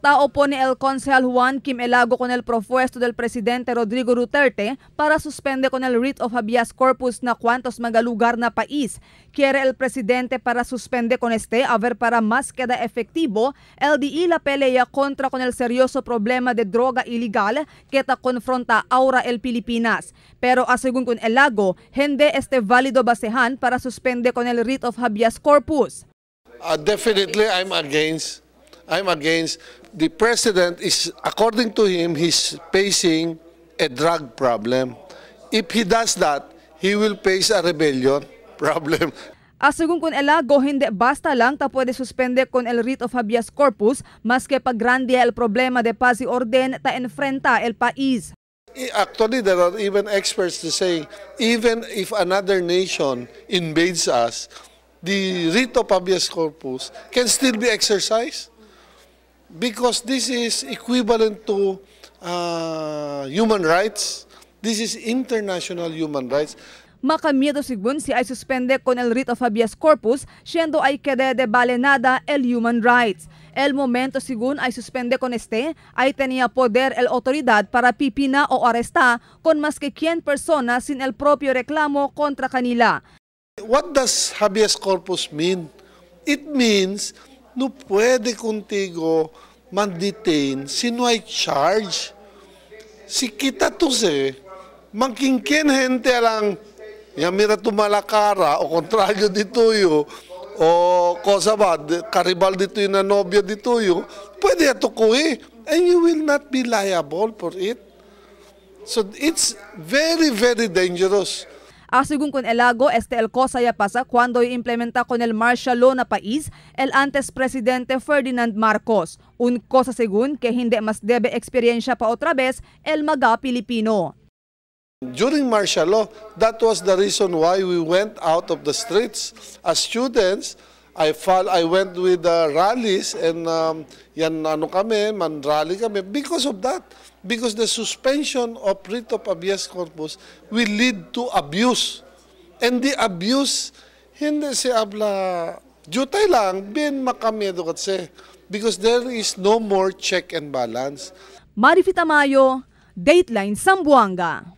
Tao po ni el Consejal Juan Kim Elago con el propuesto del presidente Rodrigo Duterte para suspende con el writ of habeas corpus na cuantos magalugar na país. Quiere el presidente para suspende con este a ver para más queda efectivo LDI la pelea contra con el seryoso problema de droga ilegal que ta confronta ahora el Pilipinas. Pero asegun con Elago, hindi este válido basehan para suspende con el writ of habeas corpus. Definitely I'm against. The president is, according to him, he's facing a drug problem. If he does that, he will face a rebellion problem. Asegun con Elago, hindi basta lang ta pwede suspende con el writ of habeas corpus, mas que paggrande el problema de paz y orden ta enfrenta el país. Actually, there are even experts to say, even if another nation invades us, the writ of habeas corpus can still be exercised. Because this is equivalent to human rights. This is international human rights. Makamiedo sigun si ay suspende con el writ of habeas corpus, siendo ay quede de balenada el human rights. El momento sigun ay suspende con este, ay tenía poder el autoridad para pipina o aresta con más que 100 personas sin el propio reclamo contra kanila. What does habeas corpus mean? It means no pwede contigo man-detain si no hay charge. Si kita to se, mangkingkin gente lang, yamira tumalakara o kontralyo dituyo, o cosa ba, karibal dito na nobya dituyo, pwede ato kuhi, and you will not be liable for it. So it's very, very dangerous. Asegun con Elago, el cosa ya pasa cuando implementa con el martial law na país el antes presidente Ferdinand Marcos. Un cosa según que hindi mas debe experiencia pa otra vez el maga Pilipino. During martial law, that was the reason why we went out of the streets. As students, I went with the rallies and man-rally kami because of that. Because the suspension of writ of habeas corpus will lead to abuse. And the abuse, hindi si abla, jutay lang, bin makamedo kasi. Because there is no more check and balance. Marifita Mayo, Dateline Zamboanga.